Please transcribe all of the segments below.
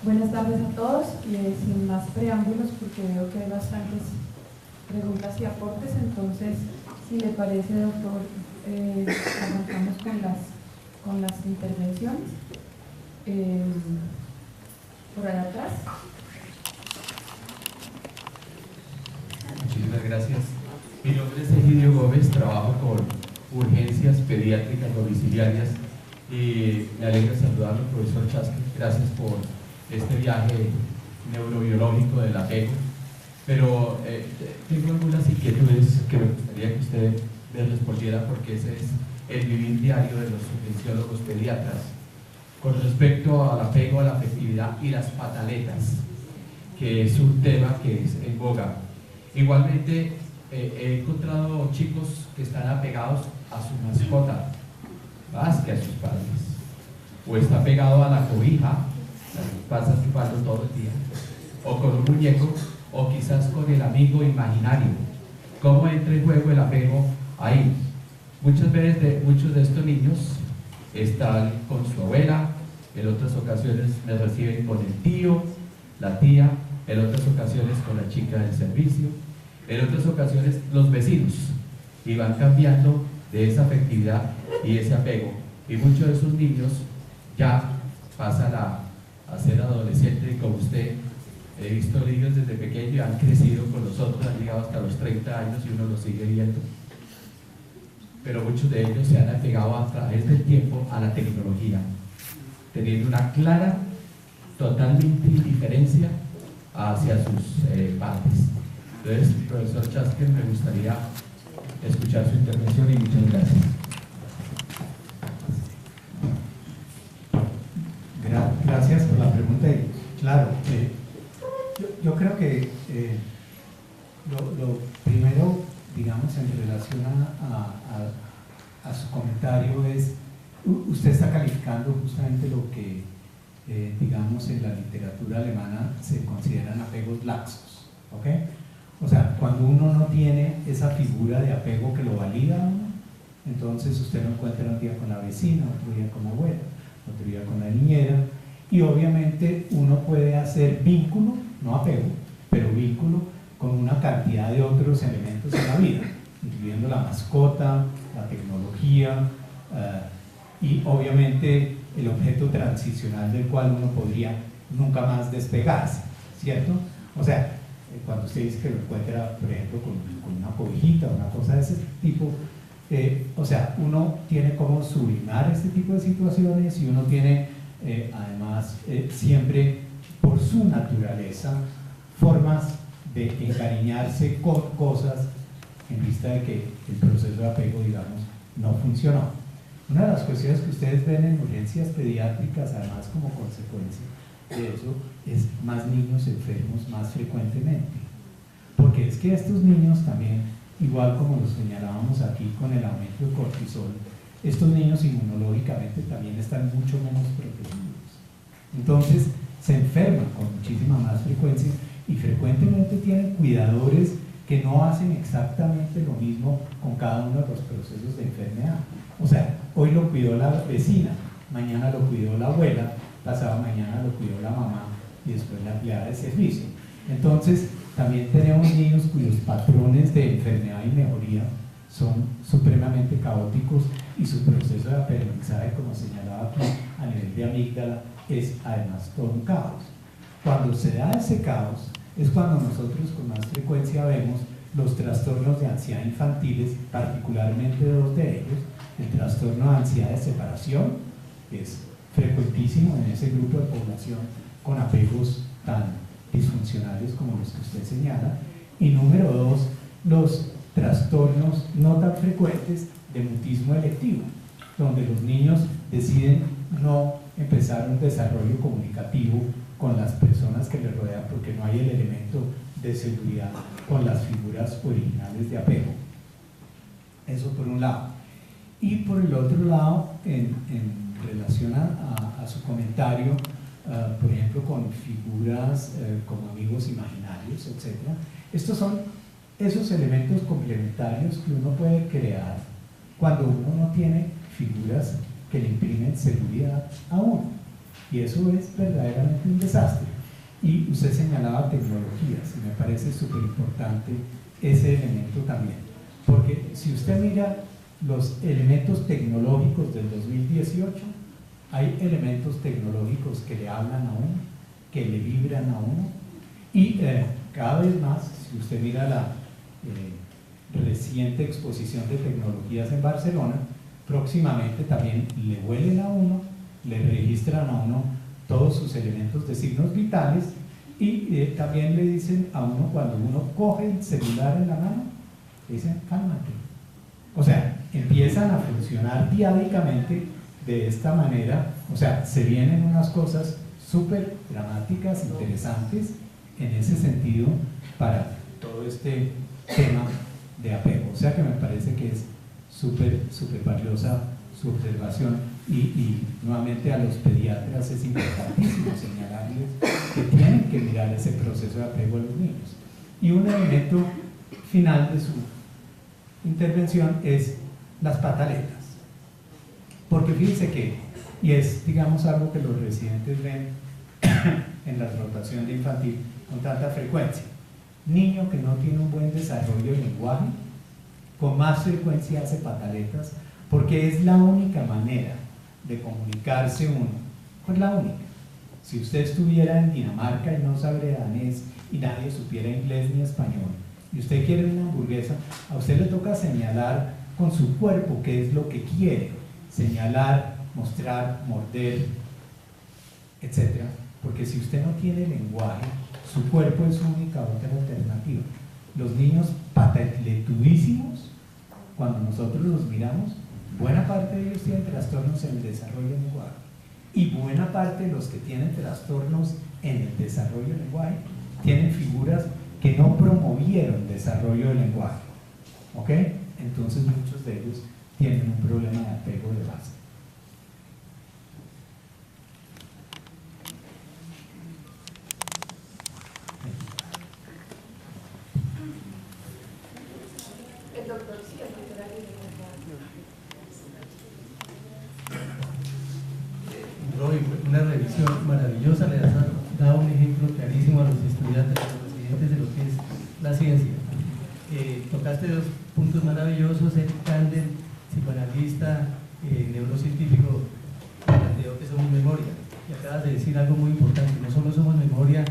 Buenas tardes a todos. Sin más preámbulos, porque veo que hay bastantes preguntas y aportes, entonces, si le parece, doctor, arrancamos con las intervenciones. Por allá atrás. Muchísimas gracias. Mi nombre es Egidio Gómez, trabajo con urgencias pediátricas domiciliarias y me alegra saludarlo, profesor Chasque. Gracias por este viaje neurobiológico del apego. Pero tengo algunas inquietudes que me gustaría que usted me respondiera, porque ese es el vivir diario de los urgenciólogos pediatras con respecto al apego, a la afectividad y las pataletas, que es un tema que es en boga. Igualmente he encontrado chicos que están apegados a su mascota más que a sus padres, o está pegado a la cobija, pasa chupando todo el día, o con un muñeco, o quizás con el amigo imaginario. ¿Cómo entra en juego el apego ahí? Muchas veces muchos de estos niños están con su abuela, en otras ocasiones me reciben con el tío, la tía, en otras ocasiones con la chica del servicio, en otras ocasiones los vecinos, y van cambiando de esa afectividad y ese apego, y muchos de esos niños ya pasan a ser adolescentes, y como usted, he visto niños desde pequeño y han crecido con nosotros, han llegado hasta los 30 años y uno los sigue viendo, pero muchos de ellos se han apegado a través del tiempo a la tecnología, teniendo una clara, totalmente indiferencia hacia sus padres. Entonces, profesor Chasque, me gustaría escuchar su intervención y muchas gracias. Gracias por la pregunta. Claro, yo creo que lo primero, digamos, en relación a su comentario es, usted está calificando justamente lo que, digamos, en la literatura alemana se consideran apegos laxos, ¿ok? O sea, cuando uno no tiene esa figura de apego que lo valida a uno, entonces usted lo encuentra un día con la vecina, otro día con la abuela, otro día con la niñera, y obviamente uno puede hacer vínculo, no apego, pero vínculo con una cantidad de otros elementos en la vida, incluyendo la mascota, la tecnología, y obviamente el objeto transicional del cual uno podría nunca más despegarse, ¿cierto? O sea, cuando usted dice que lo encuentra, por ejemplo, con una cobijita o una cosa de ese tipo, o sea, uno tiene como sublimar este tipo de situaciones, y uno tiene además siempre por su naturaleza formas de encariñarse con cosas en vista de que el proceso de apego, digamos, no funcionó. Una de las cuestiones que ustedes ven en urgencias pediátricas, además como consecuencia de eso, es más niños enfermos más frecuentemente, porque es que estos niños también, igual como lo señalábamos aquí con el aumento de cortisol, estos niños inmunológicamente también están mucho menos protegidos, entonces se enferman con muchísima más frecuencia, y frecuentemente tienen cuidadores que no hacen exactamente lo mismo con cada uno de los procesos de enfermedad. O sea, hoy lo cuidó la vecina, mañana lo cuidó la abuela, pasado mañana lo cuidó la mamá y después la empleada de servicio. Entonces, también tenemos niños cuyos patrones de enfermedad y mejoría son supremamente caóticos, y su proceso de aprendizaje, como señalaba aquí, a nivel de amígdala, es además todo un caos. Cuando se da ese caos, es cuando nosotros con más frecuencia vemos los trastornos de ansiedad infantiles, particularmente dos de ellos, el trastorno de ansiedad de separación, que es frecuentísimo en ese grupo de población con apegos tan disfuncionales como los que usted señala, y número dos, los trastornos no tan frecuentes de mutismo electivo, donde los niños deciden no empezar un desarrollo comunicativo con las personas que les rodean porque no hay el elemento de seguridad con las figuras originales de apego. Eso por un lado. Y por el otro lado, en relación a su comentario, por ejemplo, con figuras como amigos imaginarios, etc. Estos son esos elementos complementarios que uno puede crear cuando uno no tiene figuras que le imprimen seguridad a uno. Y eso es verdaderamente un desastre. Y usted señalaba tecnologías, y me parece súper importante ese elemento también. Porque si usted mira los elementos tecnológicos del 2018, hay elementos tecnológicos que le hablan a uno, que le vibran a uno, y cada vez más, si usted mira la reciente exposición de tecnologías en Barcelona, próximamente también le huelen a uno, le registran a uno todos sus elementos de signos vitales, y también le dicen a uno, cuando uno coge el celular en la mano, le dicen cálmate. O sea, empiezan a funcionar diádicamente de esta manera. O sea, se vienen unas cosas súper dramáticas, interesantes en ese sentido para todo este tema de apego. O sea que me parece que es súper valiosa su observación, y nuevamente a los pediatras es importantísimo señalarles que tienen que mirar ese proceso de apego a los niños. Y un elemento final de su intervención es las pataletas, porque fíjense que, y es digamos algo que los residentes ven en la rotación de infantil con tanta frecuencia, niño que no tiene un buen desarrollo de lenguaje con más frecuencia hace pataletas, porque es la única manera de comunicarse uno, pues la única. Si usted estuviera en Dinamarca y no sabe danés y nadie supiera inglés ni español, y usted quiere una hamburguesa, a usted le toca señalar con su cuerpo qué es lo que quiere, señalar, mostrar, morder, etc. Porque si usted no tiene lenguaje, su cuerpo es su única otra alternativa. Los niños pataletudísimos, cuando nosotros los miramos, buena parte de ellos tienen trastornos en el desarrollo del lenguaje, y buena parte de los que tienen trastornos en el desarrollo del lenguaje tienen figuras que no promovieron desarrollo del lenguaje, ¿ok? Entonces muchos de ellos tienen un problema de apego de base. El doctor sí, el doctor Roy, una revisión maravillosa, le has dado un ejemplo clarísimo a los estudiantes, a los residentes de lo que es la ciencia. Tocaste dos puntos maravillosos: el Candel, psicoanalista, neurocientífico, planteó que somos memoria. Y acabas de decir algo muy importante: no solo somos memoria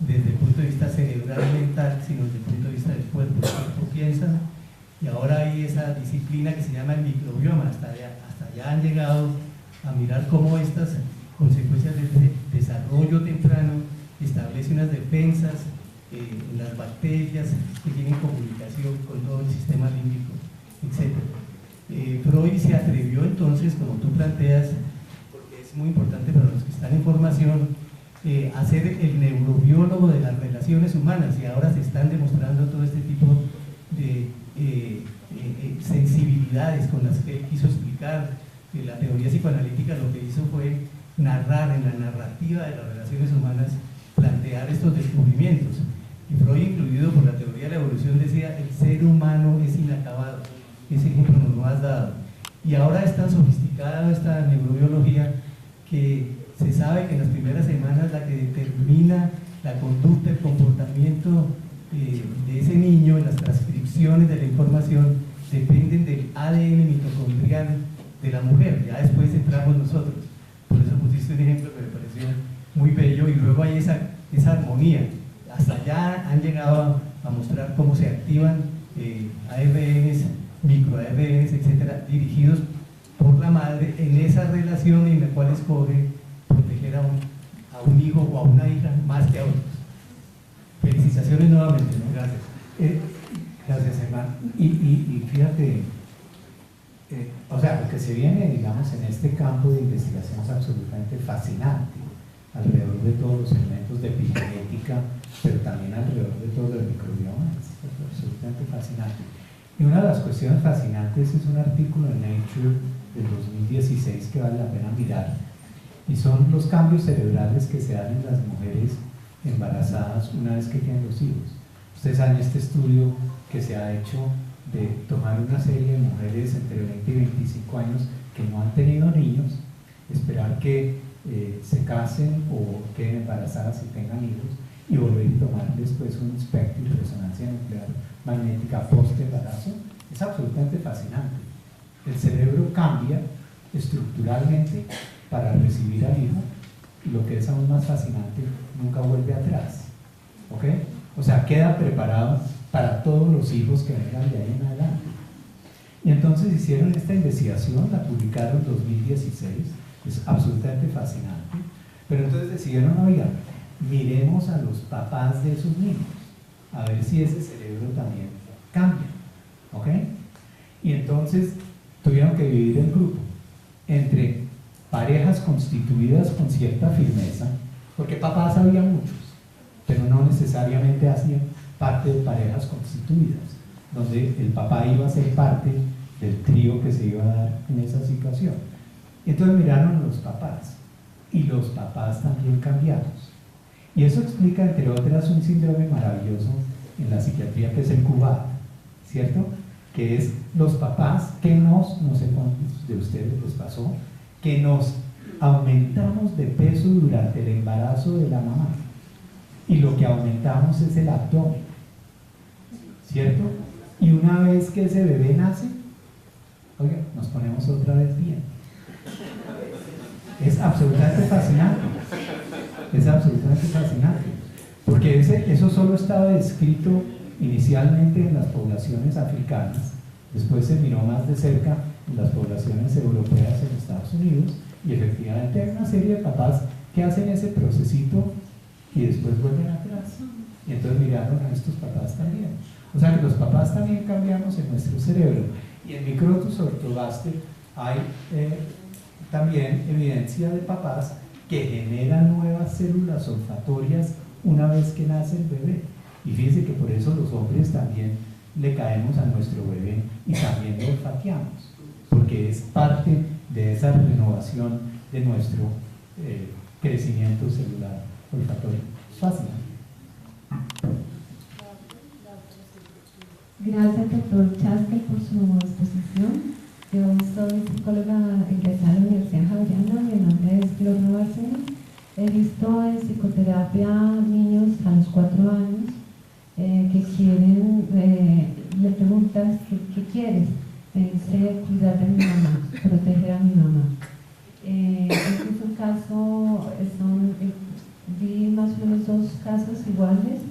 desde el punto de vista cerebral y mental, sino desde el punto de vista del cuerpo. El cuerpo piensa, y ahora hay esa disciplina que se llama el microbioma. Hasta allá han llegado a mirar cómo estas consecuencias de desarrollo temprano establecen unas defensas en las bacterias que tienen comunicación con todo el sistema límbico, etc. Freud se atrevió entonces, como tú planteas, porque es muy importante para los que están en formación, a ser el neurobiólogo de las relaciones humanas, y ahora se están demostrando todo este tipo de sensibilidades con las que él quiso explicar. La teoría psicoanalítica lo que hizo fue narrar en la narrativa de las relaciones humanas, plantear estos descubrimientos. Y Freud, incluido por la teoría de la evolución, decía: el ser humano es inacabado. Ese ejemplo nos lo has dado. Y ahora es tan sofisticada esta neurobiología que se sabe que en las primeras semanas la que determina la conducta, el comportamiento de ese niño, en las transcripciones de la información, dependen del ADN mitocondrial de la mujer. Ya después entramos nosotros. Por eso pusiste un ejemplo que me pareció muy bello, y luego hay esa armonía. Hasta allá han llegado a mostrar cómo se activan ARNs, microARNs, etcétera, dirigidos por la madre en esa relación en la cual escoge proteger a un hijo o a una hija más que a otros. Felicitaciones nuevamente, ¿no? Gracias. Gracias, hermano. Y fíjate, o sea, lo que se viene, digamos, en este campo de investigación es absolutamente fascinante, alrededor de todos los elementos de epigenética, pero también alrededor de todo el microbioma. Es absolutamente fascinante. Y una de las cuestiones fascinantes es un artículo en Nature del 2016 que vale la pena mirar, y son los cambios cerebrales que se dan en las mujeres embarazadas una vez que tienen los hijos. Ustedes saben este estudio que se ha hecho de tomar una serie de mujeres entre 20 y 25 años que no han tenido niños, esperar que se casen o queden embarazadas y tengan hijos, y volver y tomar después un espectro y resonancia nuclear magnética post-embarazo, es absolutamente fascinante. El cerebro cambia estructuralmente para recibir al hijo, y lo que es aún más fascinante, nunca vuelve atrás. ¿Ok? O sea, queda preparado para todos los hijos que vengan de ahí en adelante. Y entonces hicieron esta investigación, la publicaron en 2016, es absolutamente fascinante, pero entonces decidieron, oiga, miremos a los papás de esos niños, a ver si ese cerebro también cambia. ¿Ok? Y entonces tuvieron que dividir el grupo entre parejas constituidas con cierta firmeza, porque papás había muchos, pero no necesariamente hacían parte de parejas constituidas, donde el papá iba a ser parte del trío que se iba a dar en esa situación. Y entonces miraron los papás, y los papás también cambiamos. Y eso explica, entre otras, un síndrome maravilloso en la psiquiatría que es el CUBAT, ¿cierto? Que es los papás que no sé cuántos de ustedes les pasó, que nos aumentamos de peso durante el embarazo de la mamá, y lo que aumentamos es el abdomen, ¿cierto? Y una vez que ese bebé nace, oiga, nos ponemos otra vez bien. Es absolutamente fascinante, es absolutamente fascinante, porque eso solo estaba descrito inicialmente en las poblaciones africanas, después se miró más de cerca en las poblaciones europeas en Estados Unidos, y efectivamente hay una serie de papás que hacen ese procesito y después vuelven atrás, y entonces miraron a estos papás también. O sea que los papás también cambiamos en nuestro cerebro, y en Microtus orthogaster hay también evidencia de papás que generan nuevas células olfatorias una vez que nace el bebé. Y fíjense que por eso los hombres también le caemos a nuestro bebé y también lo olfateamos, porque es parte de esa renovación de nuestro crecimiento celular olfatorio. Es fácil. Gracias, doctor Chaskel, por su exposición. Yo soy psicóloga egresada de la Universidad Javeriana, mi nombre es Gloria Barcenas. He visto en psicoterapia niños a los 4 años que quieren, le preguntas, ¿qué quieres? Me dice, cuidar de mi mamá, proteger a mi mamá. Este es un caso, vi más o menos 2 casos iguales,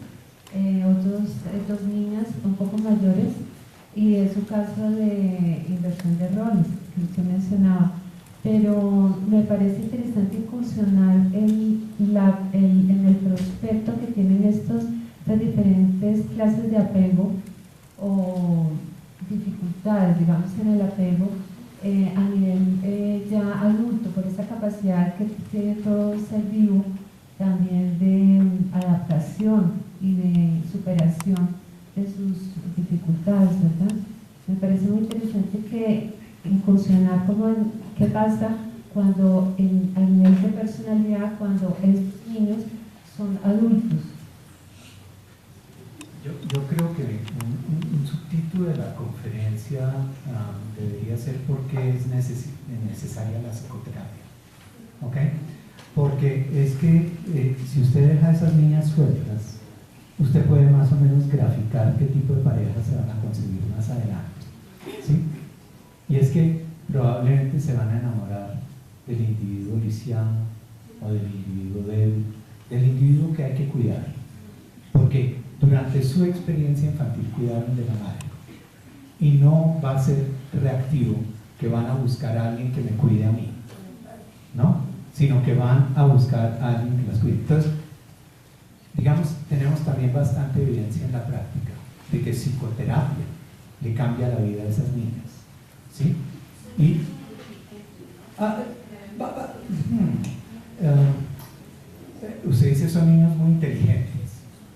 otros 2 niñas un poco mayores, y es un caso de inversión de roles que usted mencionaba. Pero me parece interesante incursionar en el prospecto que tienen estas diferentes clases de apego o dificultades, digamos, en el apego a nivel ya adulto, por esa capacidad que tiene todo ser vivo también de adaptación y de superación de sus dificultades, ¿verdad? Me parece muy interesante que incursionar como en qué pasa cuando a nivel de personalidad, cuando estos niños son adultos. Yo creo que un subtítulo de la conferencia debería ser ¿por qué es necesaria la psicoterapia? ¿Ok? Porque es que si usted deja a esas niñas sueltas, usted puede más o menos graficar qué tipo de parejas se van a conseguir más adelante, ¿sí? Y es que probablemente se van a enamorar del individuo lisiano o del individuo débil, del individuo que hay que cuidar, porque durante su experiencia infantil cuidaron de la madre, y no va a ser reactivo que van a buscar a alguien que me cuide a mí, ¿no? Sino que van a buscar a alguien que las cuide. Entonces, digamos, tenemos también bastante evidencia en la práctica de que psicoterapia le cambia la vida a esas niñas, ¿sí? Y usted dice son niños muy inteligentes.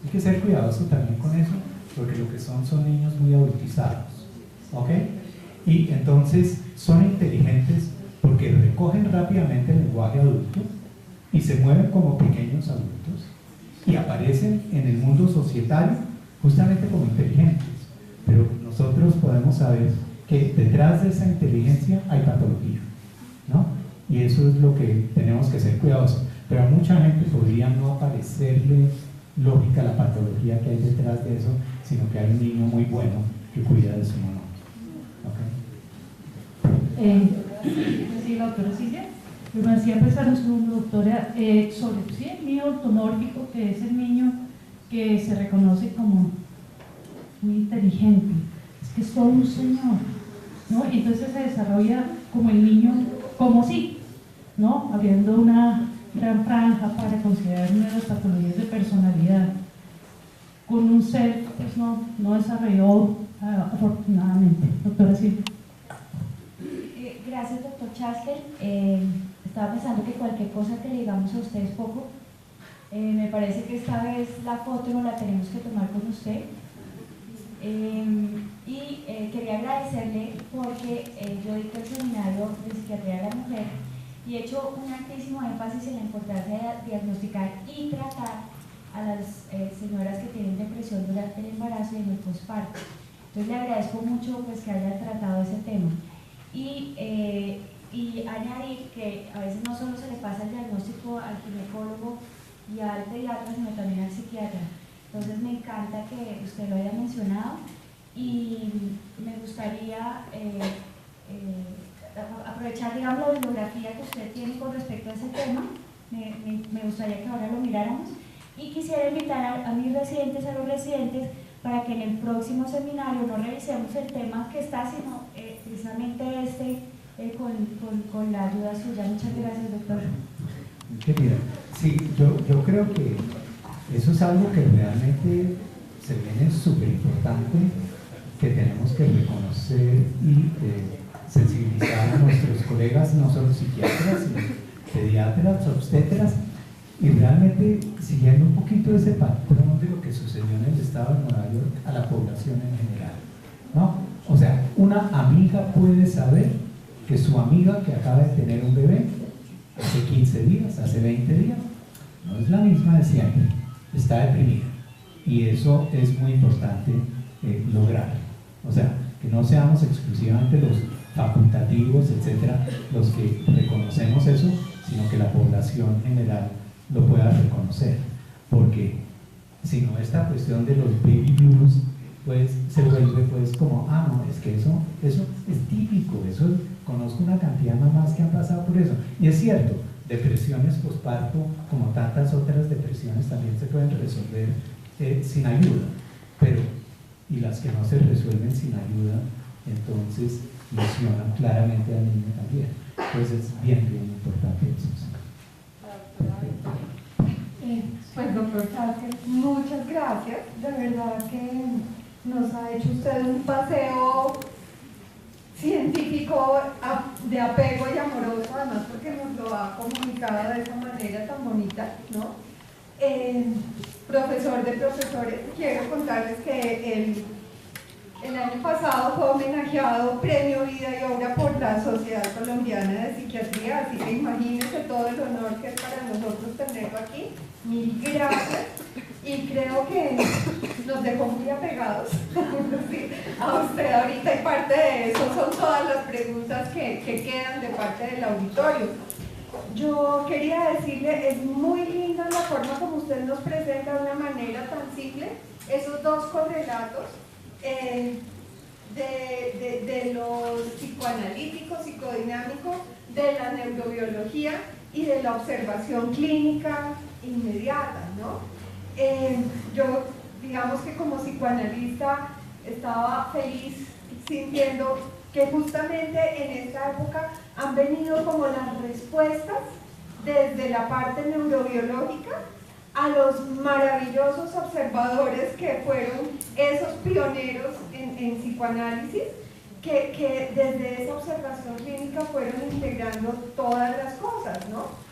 Hay que ser cuidadoso también con eso, porque lo que son niños muy adultizados, ¿ok? Y entonces son inteligentes porque recogen rápidamente el lenguaje adulto y se mueven como pequeños adultos y aparecen en el mundo societario justamente como inteligentes. Pero nosotros podemos saber que detrás de esa inteligencia hay patología, ¿no? Y eso es lo que tenemos que ser cuidadosos. Pero a mucha gente podría no parecerle lógica la patología que hay detrás de eso, sino que hay un niño muy bueno que cuida de su mamá. Sí, la doctora Silvia, me hacía pensar en su doctora sobre sí, el niño ortomórfico, que es el niño que se reconoce como muy inteligente, es que es todo un señor, ¿no? Y entonces se desarrolla como el niño, como sí, ¿no? Habiendo una gran franja para considerar una de las patologías de personalidad. Con un ser, pues no desarrolló afortunadamente. Doctora Silvia. Gracias, doctor Chaskel. Estaba pensando que cualquier cosa que le digamos a usted es poco. Me parece que esta vez la foto no la tenemos que tomar con usted. Quería agradecerle porque yo dicto el seminario de psiquiatría de la mujer y he hecho un altísimo énfasis en la importancia de diagnosticar y tratar a las señoras que tienen depresión durante el embarazo y en el posparto. Entonces le agradezco mucho pues, que haya tratado ese tema. Y añadir que a veces no solo se le pasa el diagnóstico al ginecólogo y al pediatra, sino también al psiquiatra. Entonces me encanta que usted lo haya mencionado y me gustaría aprovechar, digamos, la bibliografía que usted tiene con respecto a ese tema. Me gustaría que ahora lo miráramos y quisiera invitar a mis residentes, a los residentes, para que en el próximo seminario no revisemos el tema que está, sino precisamente con la ayuda suya. Muchas gracias, doctor. Querida, sí, yo creo que eso es algo que realmente se viene súper importante, que tenemos que reconocer y sensibilizar a nuestros colegas, no solo psiquiatras, sino pediatras, obstetras, y realmente siguiendo un poquito ese patrón de lo que sucedió en el estado de Nueva York a la población en general, ¿no? O sea, una amiga puede saber que su amiga que acaba de tener un bebé hace 15 días, hace 20 días, no es la misma de siempre, está deprimida, y eso es muy importante lograr. O sea, que no seamos exclusivamente los facultativos, etcétera, los que reconocemos eso, sino que la población general lo pueda reconocer, porque si no, esta cuestión de los baby blues pues se vuelve pues como, no, es que eso es típico, conozco una cantidad de mamás que han pasado por eso, y es cierto, depresiones posparto, como tantas otras depresiones, también se pueden resolver sin ayuda, pero y las que no se resuelven sin ayuda, entonces lesionan claramente al niño también. Entonces es bien importante eso. Pues doctor Chaskel, muchas gracias. De verdad que nos ha hecho usted un paseo científico de apego y amoroso, además porque nos lo ha comunicado de esa manera tan bonita, ¿no? Profesor de profesores, quiero contarles que el año pasado fue homenajeado Premio Vida y Obra por la Sociedad Colombiana de Psiquiatría, así que imagínense todo el honor que es para nosotros tenerlo aquí. Mil gracias, y creo que nos dejó muy apegados sí, a usted ahorita, y parte de eso son todas las preguntas que quedan de parte del auditorio. Yo quería decirle, es muy linda la forma como usted nos presenta de una manera tan simple esos dos correlatos de lo psicoanalítico, psicodinámico, de la neurobiología y de la observación clínica inmediata, ¿no? Yo, digamos que como psicoanalista, estaba feliz sintiendo que justamente en esta época han venido como las respuestas desde la parte neurobiológica a los maravillosos observadores que fueron esos pioneros en psicoanálisis, que desde esa observación clínica fueron integrando todas las cosas, ¿no?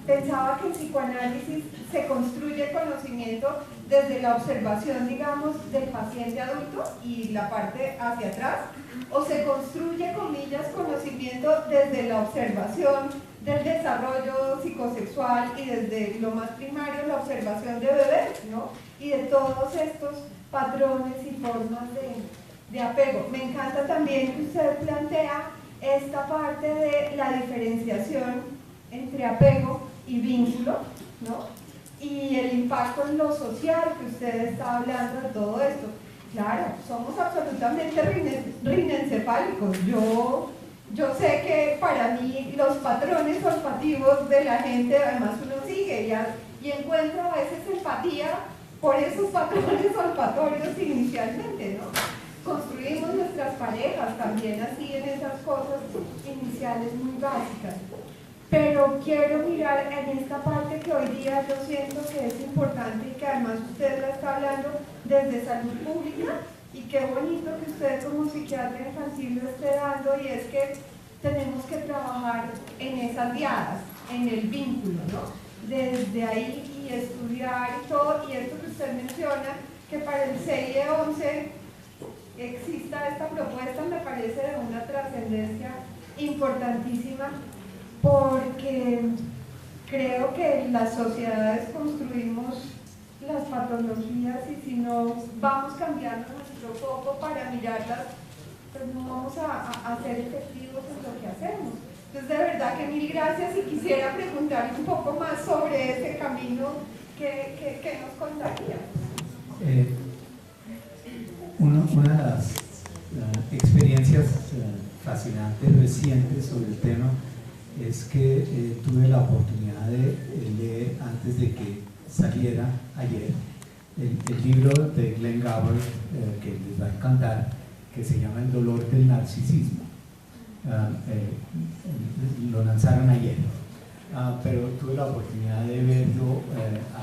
Pensaba que en psicoanálisis se construye conocimiento desde la observación, digamos, del paciente adulto y la parte hacia atrás, o se construye, comillas, conocimiento desde la observación del desarrollo psicosexual y desde lo más primario, la observación de bebés, ¿no? Y de todos estos patrones y formas de apego. Me encanta también que usted plantea esta parte de la diferenciación entre apego y vínculo, ¿no? Y el impacto en lo social que usted está hablando de todo esto. Claro, somos absolutamente rinencefálicos. Yo sé que para mí los patrones olfativos de la gente, además uno sigue y encuentra a veces empatía por esos patrones olfatorios inicialmente, ¿no? Construimos nuestras parejas también así en esas cosas iniciales muy básicas. Pero quiero mirar en esta parte que hoy día yo siento que es importante y que además usted la está hablando desde salud pública, y qué bonito que usted como psiquiatra infantil lo esté dando, y es que tenemos que trabajar en esas guiadas, en el vínculo, ¿no? Desde ahí y estudiar y todo, y esto que usted menciona, que para el CIE 11 exista esta propuesta, me parece de una trascendencia importantísima, porque creo que las sociedades construimos las patologías, y si no vamos cambiando nuestro foco para mirarlas, pues no vamos a ser efectivos en lo que hacemos. Entonces, de verdad que mil gracias, y quisiera preguntarle un poco más sobre ese camino que nos contaría. Una de las experiencias fascinantes recientes sobre el tema es que tuve la oportunidad de leer, antes de que saliera ayer, el libro de Glenn Gower, que les va a encantar, que se llama El dolor del narcisismo. Lo lanzaron ayer, pero tuve la oportunidad de verlo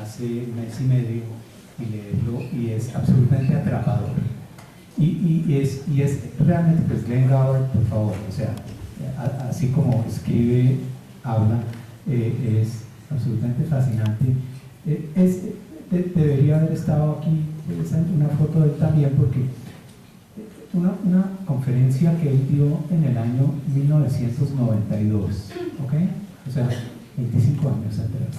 hace un mes y medio y leerlo, y es absolutamente atrapador. Y es realmente, pues Glenn Gower, por favor, o sea, así como escribe, habla, es absolutamente fascinante. Debería haber estado aquí, una foto de él también, porque una conferencia que él dio en el año 1992, ¿ok? O sea, 25 años atrás.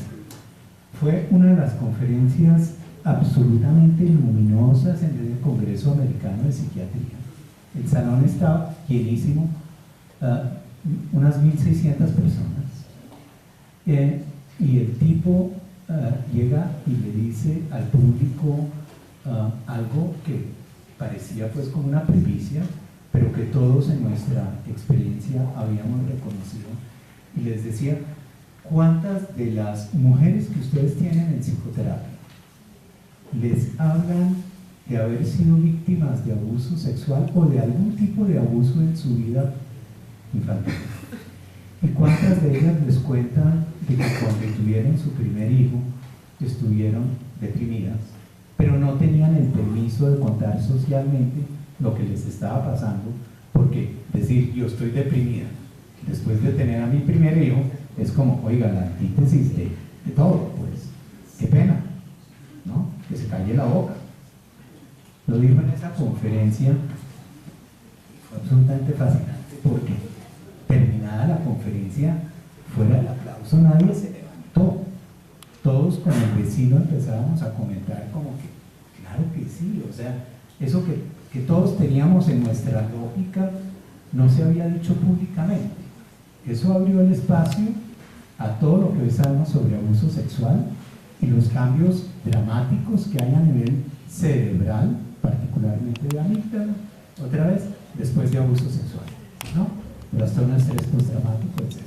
Fue una de las conferencias absolutamente luminosas en el Congreso Americano de Psiquiatría. El salón estaba llenísimo, unas 1.600 personas, y el tipo llega y le dice al público algo que parecía pues como una primicia, pero que todos en nuestra experiencia habíamos reconocido, y les decía: ¿cuántas de las mujeres que ustedes tienen en psicoterapia les hablan de haber sido víctimas de abuso sexual o de algún tipo de abuso en su vida infantil? ¿Y cuántas de ellas les cuentan de que cuando tuvieron su primer hijo estuvieron deprimidas, pero no tenían el permiso de contar socialmente lo que les estaba pasando? Porque decir yo estoy deprimida después de tener a mi primer hijo es como, oiga, la antítesis de todo, pues, qué pena, ¿no? Que se calle la boca. Lo dijo en esa conferencia, fue absolutamente fascinante, porque terminada la conferencia, fuera del aplauso, nadie se levantó. Todos con el vecino empezábamos a comentar como que, claro que sí, o sea, eso que todos teníamos en nuestra lógica no se había dicho públicamente. Eso abrió el espacio a todo lo que hoy sabemos sobre abuso sexual y los cambios dramáticos que hay a nivel cerebral, particularmente de amígdala, otra vez, después de abuso sexual, ¿no? Trastorno de estrés postraumático, etc.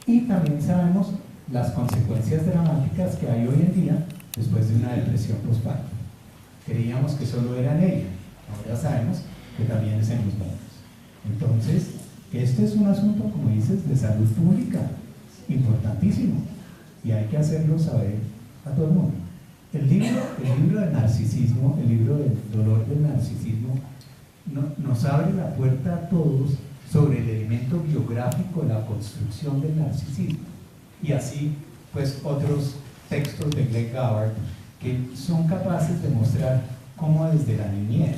Y también sabemos las consecuencias dramáticas que hay hoy en día después de una depresión postparto. Creíamos que solo era en ella, ahora sabemos que también es en los niños. Entonces, este es un asunto, como dices, de salud pública, importantísimo, y hay que hacerlo saber a todo el mundo. El libro del narcisismo, el libro del dolor del narcisismo, nos abre la puerta a todos sobre el elemento biográfico de la construcción del narcisismo. Y así, pues, otros textos de Glenn Gower que son capaces de mostrar cómo desde la niñez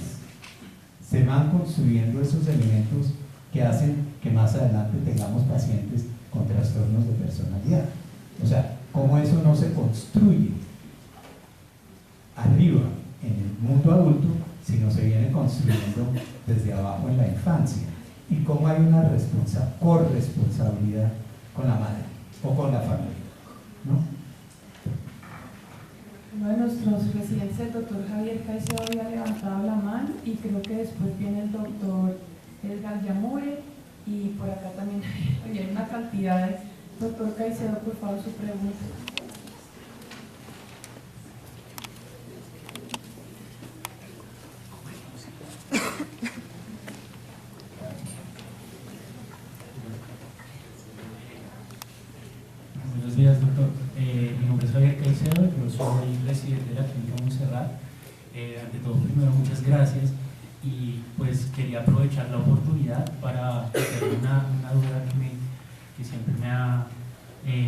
se van construyendo esos elementos que hacen que más adelante tengamos pacientes con trastornos de personalidad. O sea, cómo eso no se construye arriba en el mundo adulto, sino se viene construyendo desde abajo en la infancia. y cómo hay una corresponsabilidad con la madre o con la familia, ¿no? Uno de nuestros residentes, el doctor Javier Caicedo, había levantado la mano y creo que después viene el doctor Edgar Yamure y por acá también hay una cantidad de... Doctor Caicedo, por favor, su pregunta. Buenos días, doctor. Mi nombre es Javier Caicedo, yo soy residente de la Clínica Montserrat. Ante todo, primero, muchas gracias y pues quería aprovechar la oportunidad para hacer una duda que siempre me ha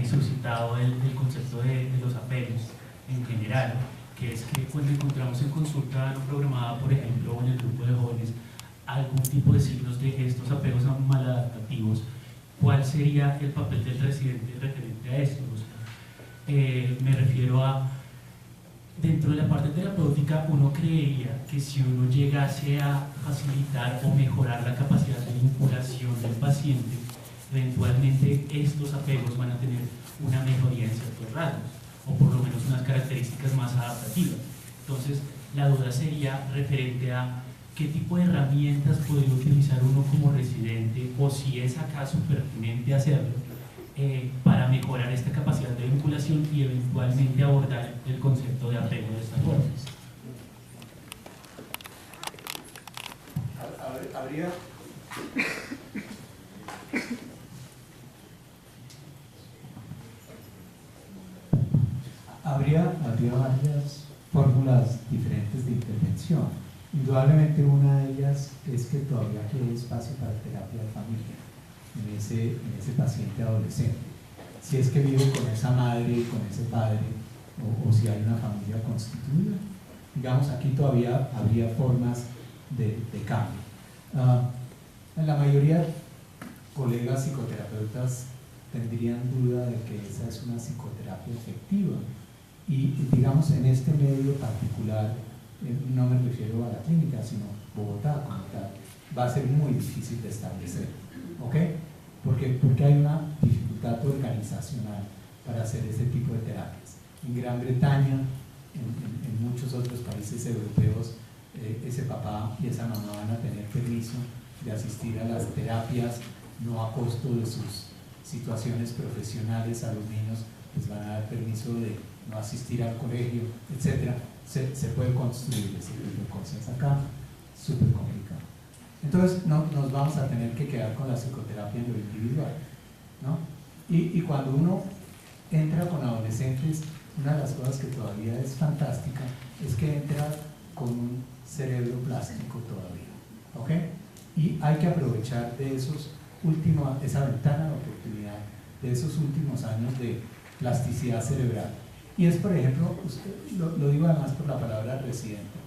suscitado el concepto de los apegos en general, que es que cuando encontramos en consulta no programada, por ejemplo, o en el grupo de jóvenes, algún tipo de signos de estos apegos maladaptativos, ¿cuál sería el papel del residente referente a esto? O sea, me refiero a, dentro de la parte terapéutica, uno creería que si uno llegase a facilitar o mejorar la capacidad de vinculación del paciente, eventualmente estos apegos van a tener una mejoría en ciertos rasgos, o por lo menos unas características más adaptativas. Entonces, la duda sería referente a qué tipo de herramientas podría utilizar uno como residente, o si es acaso pertinente hacerlo, para mejorar esta capacidad de vinculación y eventualmente abordar el concepto de apego de esta forma. Habría varias fórmulas diferentes de intervención. Indudablemente una de ellas es que todavía quede espacio para terapia de familia en ese paciente adolescente. Si es que vive con esa madre, con ese padre, o si hay una familia constituida. Digamos, aquí todavía habría formas de cambio. En la mayoría de colegas psicoterapeutas tendrían duda de que esa es una psicoterapia efectiva. Y digamos, en este medio particular, no me refiero a la clínica, sino Bogotá como tal, va a ser muy difícil de establecer, ¿ok? Porque hay una dificultad organizacional para hacer ese tipo de terapias. En Gran Bretaña, en muchos otros países europeos, ese papá y esa mamá van a tener permiso de asistir a las terapias, no a costo de sus situaciones profesionales. A los niños les van a dar permiso de no asistir al colegio, etc. Se puede construir ese tipo de cosas. Acá, súper complicado. Entonces, nos vamos a tener que quedar con la psicoterapia en lo individual, ¿no? Y cuando uno entra con adolescentes, una de las cosas que todavía es fantástica es que entra con un cerebro plástico todavía, ¿ok? Y hay que aprovechar de esa ventana de oportunidad, de esos últimos años de plasticidad cerebral. Y es, por ejemplo, lo digo además por la palabra residente,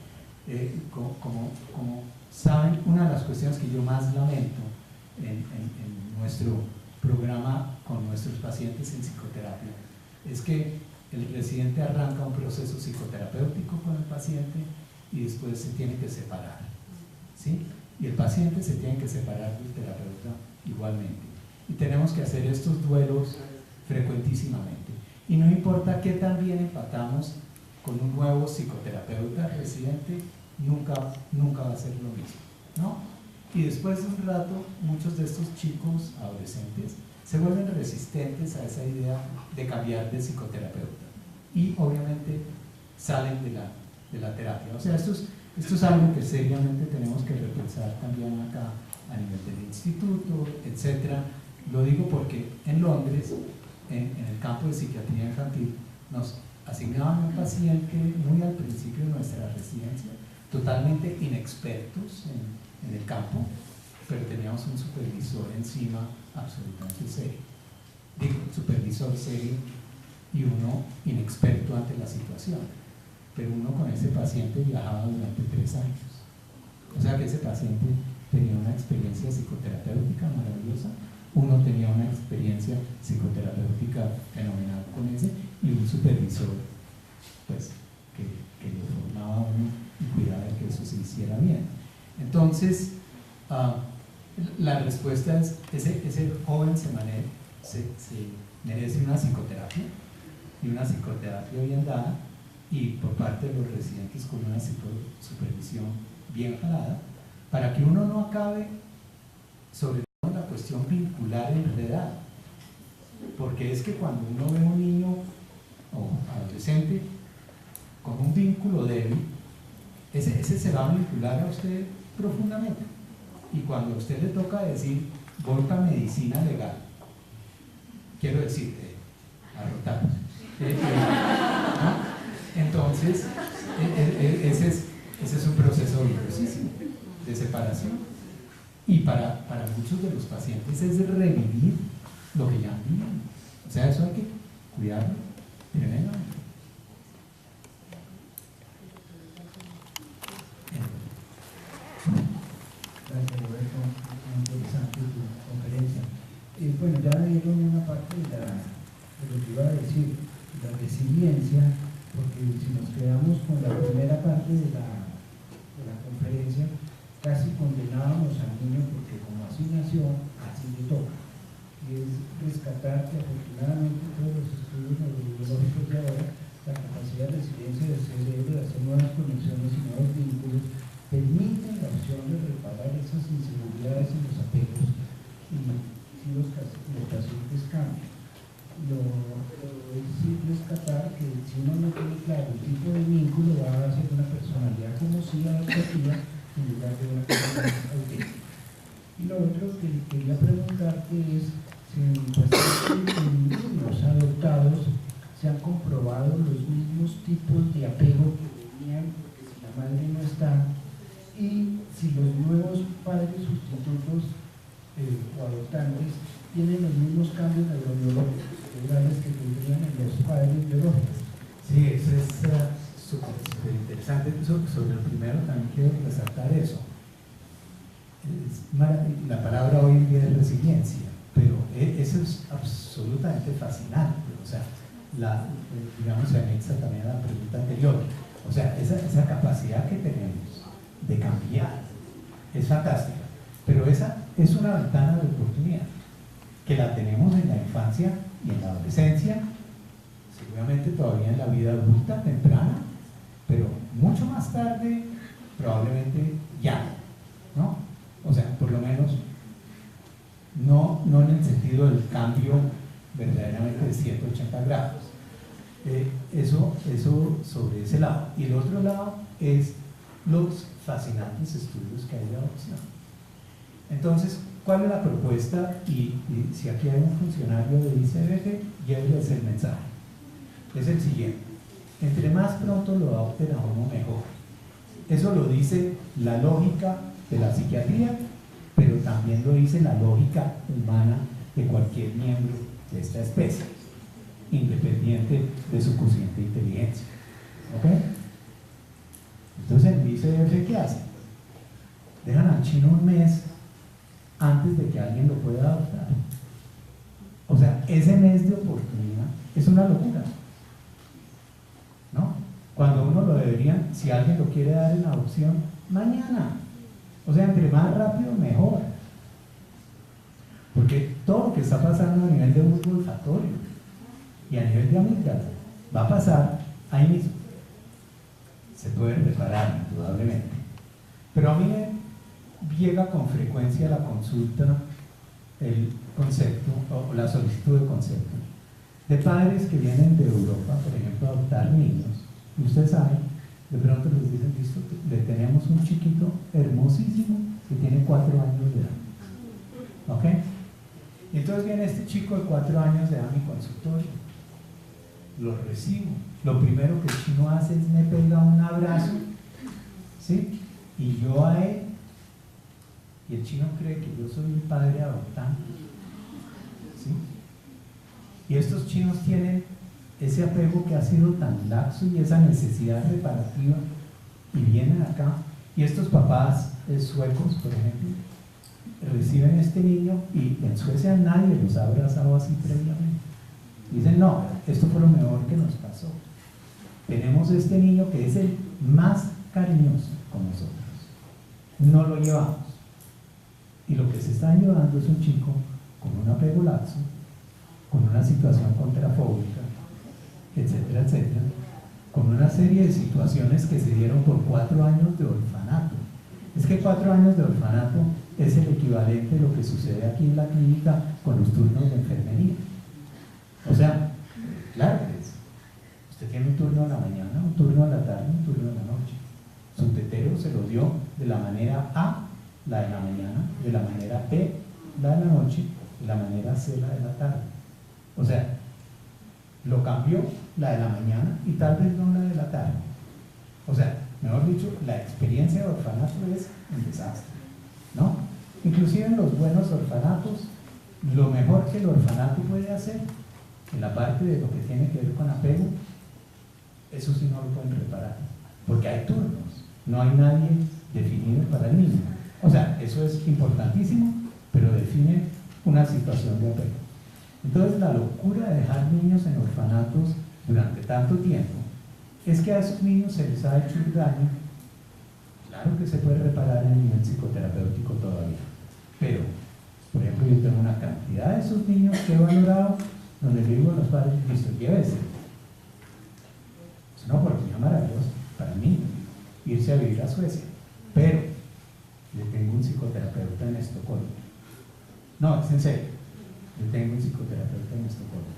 como saben, una de las cuestiones que yo más lamento en nuestro programa con nuestros pacientes en psicoterapia es que el residente arranca un proceso psicoterapéutico con el paciente y después se tiene que separar, ¿sí? Y el paciente se tiene que separar del terapeuta igualmente. Y tenemos que hacer estos duelos frecuentísimamente. Y no importa qué tan bien empatamos con un nuevo psicoterapeuta residente, nunca va a ser lo mismo, ¿no? Y después de un rato, muchos de estos chicos adolescentes se vuelven resistentes a esa idea de cambiar de psicoterapeuta y obviamente salen de la terapia. O sea, esto es algo que seriamente tenemos que repensar también acá a nivel del instituto, etc. Lo digo porque en Londres, en el campo de psiquiatría infantil, nos asignaban un paciente muy al principio de nuestra residencia, totalmente inexpertos en el campo, pero teníamos un supervisor encima absolutamente serio. Digo, supervisor serio y uno inexperto ante la situación, pero uno con ese paciente viajaba durante 3 años. O sea que ese paciente tenía una experiencia psicoterapéutica maravillosa, uno tenía una experiencia psicoterapéutica fenomenal con ese y un supervisor pues que lo formaba a uno y cuidaba de que eso se hiciera bien. Entonces, la respuesta es, ese joven se merece una psicoterapia, y una psicoterapia bien dada, y por parte de los residentes con una supervisión bien jalada, para que uno no acabe sobre todo en la cuestión vincular enredada. Porque es que cuando uno ve a un niño o adolescente con un vínculo débil, ese se va a vincular a usted profundamente. Y cuando a usted le toca decir, voy para medicina legal, quiero decir, arrotar. ¿No? Entonces, ese es un proceso dolorosísimo de separación. Y para muchos de los pacientes es revivir lo que ya han vivido. O sea, eso hay que cuidarlo tremendamente. Gracias, Roberto. Muy interesante tu conferencia. Bueno, ya dieron una parte de lo que iba a decir, la resiliencia, porque si nos quedamos con la primera parte de la conferencia, casi condenábamos al niño porque como así nació, así le toca. Y es rescatar que afortunadamente todos los estudios neurobiológicos de ahora, la capacidad de resiliencia del cerebro, de hacer nuevas conexiones y nuevos vínculos, permiten la opción de reparar esas inseguridades y los apegos y si los pacientes cambian. Es decir, rescatar que si uno no tiene claro el tipo de vínculo, va a ser una personalidad como si adaptativa en lugar de una personalidad auténtica. Y lo otro que quería preguntarte es si en niños adoptados se han comprobado los mismos tipos de apego que tenían porque si la madre no está, y si los nuevos padres sustitutos o adoptantes tienen los mismos cambios neurobiológicos que tendrían en los padres biológicos. Sí, eso es súper interesante. Sobre el primero también quiero resaltar eso. La palabra hoy en día es resiliencia, pero eso es absolutamente fascinante. O sea, digamos, se anexa también a la pregunta anterior. O sea, esa capacidad que tenemos de cambiar es fantástica, pero esa es una ventana de oportunidad que la tenemos en la infancia y en la adolescencia, seguramente todavía en la vida adulta temprana, pero mucho más tarde probablemente ya, ¿no? O sea, por lo menos no en el sentido del cambio verdaderamente de 180 grados. Eso sobre ese lado. Y el otro lado es los fascinantes estudios que hay de adopción. Entonces, ¿cuál es la propuesta? Y si aquí hay un funcionario de ICBF, lléveles el mensaje. Es el siguiente: entre más pronto lo adopten a uno, mejor. Eso lo dice la lógica de la psiquiatría, pero también lo dice la lógica humana de cualquier miembro de esta especie, independiente de su cociente de inteligencia. ¿Ok? Entonces, el ICBF, ¿qué hace? Dejan al chino un mes antes de que alguien lo pueda adoptar. O sea, ese mes de oportunidad es una locura, ¿no? Cuando uno lo deberían, si alguien lo quiere dar en adopción, mañana. O sea, entre más rápido, mejor. Porque todo lo que está pasando a nivel de bulbo olfatorio y a nivel de amígdala va a pasar ahí mismo. Se puede reparar, indudablemente. Pero a mí me llega con frecuencia la consulta, el concepto o la solicitud de concepto de padres que vienen de Europa, por ejemplo, a adoptar niños. Y ustedes saben, de pronto les dicen, listo, le tenemos un chiquito hermosísimo que tiene 4 años de edad. ¿Ok? Y entonces viene este chico de 4 años de edad a mi consultorio. Lo recibo. Lo primero que el chino hace es me pega un abrazo, ¿sí? Y yo a él, y el chino cree que yo soy un padre adoptante, ¿sí? Y estos chinos tienen ese apego que ha sido tan laxo y esa necesidad reparativa, y vienen acá, y estos papás suecos, por ejemplo, reciben a este niño y en Suecia nadie los ha abrazado así previamente. Dicen, no, esto fue lo mejor que nos pasó. Tenemos este niño que es el más cariñoso con nosotros. No lo llevamos. Y lo que se está ayudando es un chico con un apego laxo, con una situación contrafóbica, etcétera, etcétera, con una serie de situaciones que se dieron por 4 años de orfanato. Es que 4 años de orfanato es el equivalente de lo que sucede aquí en la clínica con los turnos de enfermería. O sea, claro que es. Usted tiene un turno en la mañana, un turno en la tarde, un turno en la noche. Su tetero se lo dio de la manera A, la de la mañana, de la manera B, la de la noche, de la manera C, la de la tarde. O sea, lo cambió la de la mañana y tal vez no la de la tarde. O sea, mejor dicho, la experiencia de orfanato es un desastre, ¿no? Inclusive en los buenos orfanatos, lo mejor que el orfanato puede hacer en la parte de lo que tiene que ver con apego, eso sí no lo pueden reparar, porque hay turnos, no hay nadie definido para el niño. O sea, eso es importantísimo, pero define una situación de apego. Entonces, la locura de dejar niños en orfanatos durante tanto tiempo es que a esos niños se les ha hecho un daño. Claro que se puede reparar en nivel psicoterapéutico todavía, pero, por ejemplo, yo tengo una cantidad de esos niños que he valorado, donde le digo a los padres, listo, llévese. Es una oportunidad maravillosa para mí, irse a vivir a Suecia, pero le tengo un psicoterapeuta en Estocolmo. No, es en serio, le tengo un psicoterapeuta en Estocolmo.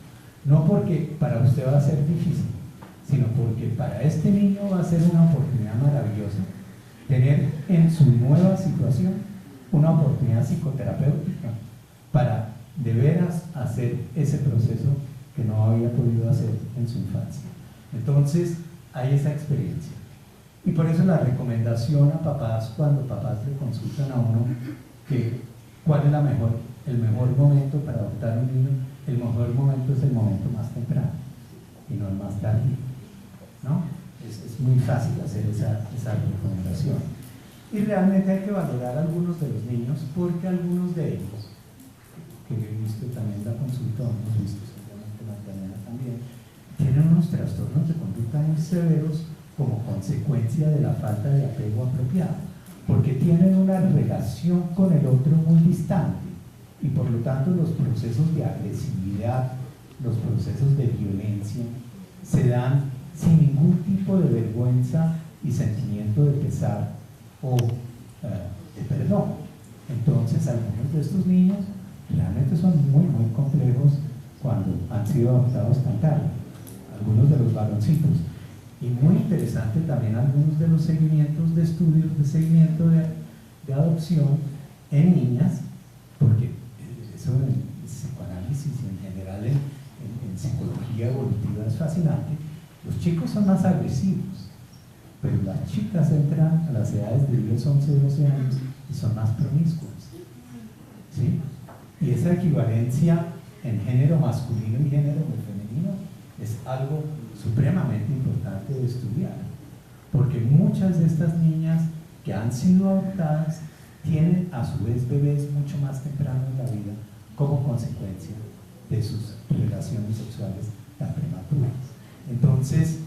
No porque para usted va a ser difícil, sino porque para este niño va a ser una oportunidad maravillosa tener en su nueva situación una oportunidad psicoterapéutica para de veras hacer ese proceso que no había podido hacer en su infancia. Entonces, hay esa experiencia. Y por eso la recomendación a papás, cuando papás le consultan a uno que cuál es el mejor momento para adoptar un niño, el mejor momento es el momento más temprano y no el más tardío, ¿no? Es muy fácil hacer esa recomendación. Y realmente hay que valorar a algunos de los niños, porque algunos de ellos, que he visto también en la consulta, hemos visto seguramente Magdalena también, tienen unos trastornos de conducta muy severos como consecuencia de la falta de apego apropiado, porque tienen una relación con el otro muy distante y por lo tanto los procesos de agresividad, los procesos de violencia se dan sin ningún tipo de vergüenza y sentimiento de pesar o de perdón. Entonces algunos de estos niños realmente son muy complejos cuando han sido adoptados tan tarde, algunos de los varoncitos. Y muy interesante también algunos de los seguimientos de estudios de seguimiento de adopción en niñas, porque eso en psicoanálisis y en general en psicología evolutiva es fascinante. Los chicos son más agresivos, pero las chicas entran a las edades de 10, 11, 12 años y son más promiscuas, ¿sí? Y esa equivalencia en género masculino y género femenino es algo supremamente importante de estudiar, porque muchas de estas niñas que han sido adoptadas tienen a su vez bebés mucho más temprano en la vida como consecuencia de sus relaciones sexuales tan prematuras. Entonces,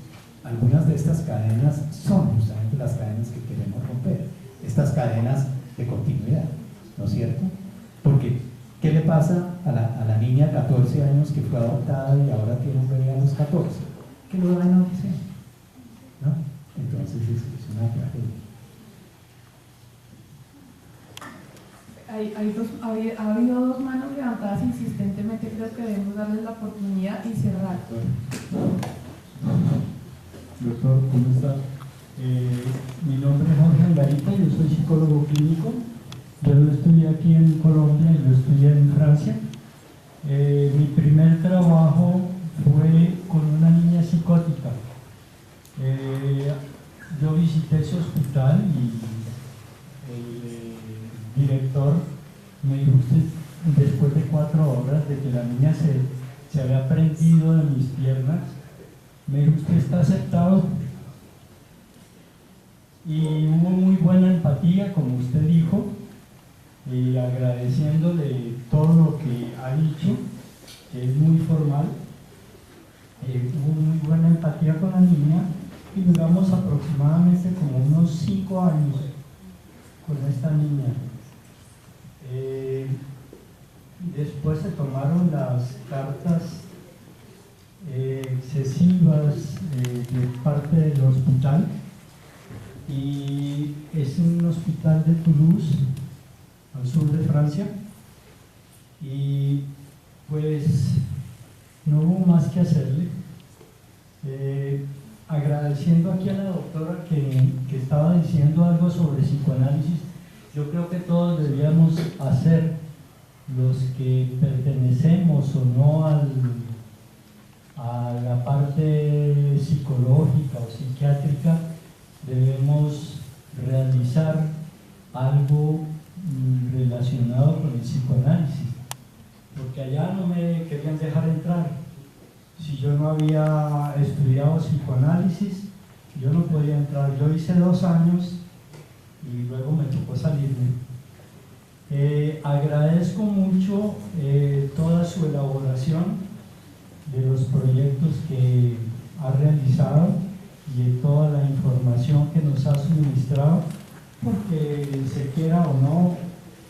algunas de estas cadenas son justamente las cadenas que queremos romper, estas cadenas de continuidad, ¿no es cierto? Porque, ¿qué le pasa a la niña de 14 años que fue adoptada y ahora tiene un bebé a los 14? Que lo dan a audición, ¿no? Entonces es una tragedia. Ha habido 2 manos levantadas insistentemente, creo que debemos darles la oportunidad y cerrar. Doctor, ¿cómo está? Mi nombre es Jorge Angarita, yo soy psicólogo clínico. Yo lo estudié aquí en Colombia y lo estudié en Francia. Mi primer trabajo fue con una niña psicótica. Yo visité ese hospital y el director me dijo: usted, después de 4 horas de que la niña se había prendido de mis piernas, me dijo: usted está aceptado. Y hubo muy buena empatía, como usted dijo, y agradeciéndole todo lo que ha dicho, que es muy formal. Hubo muy buena empatía con la niña y duramos aproximadamente como unos 5 años con esta niña. Después se tomaron las cartas excesivas de parte del hospital, y es un hospital de Toulouse, al sur de Francia, y pues no hubo más que hacerle. Agradeciendo aquí a la doctora que estaba diciendo algo sobre psicoanálisis, yo creo que todos deberíamos hacer, los que pertenecemos o no a la parte psicológica o psiquiátrica, debemos realizar algo relacionado con el psicoanálisis, porque allá no me querían dejar entrar. Si yo no había estudiado psicoanálisis, yo no podía entrar. Yo hice 2 años y luego me tocó salirme. Agradezco mucho toda su elaboración de los proyectos que ha realizado y de toda la información que nos ha suministrado, porque se quiera o no,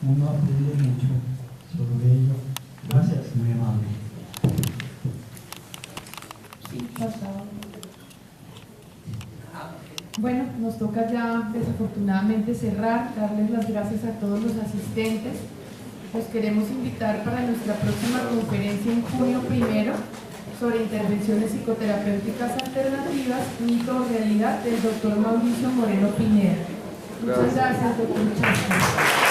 uno aprende mucho sobre ello. Gracias, muy amable. Sí, bueno, nos toca ya desafortunadamente cerrar, darles las gracias a todos los asistentes. Los queremos invitar para nuestra próxima conferencia en junio 1 sobre intervenciones psicoterapéuticas alternativas, mito o realidad, del doctor Mauricio Moreno Pineda. Muchas gracias, doctor Chasca.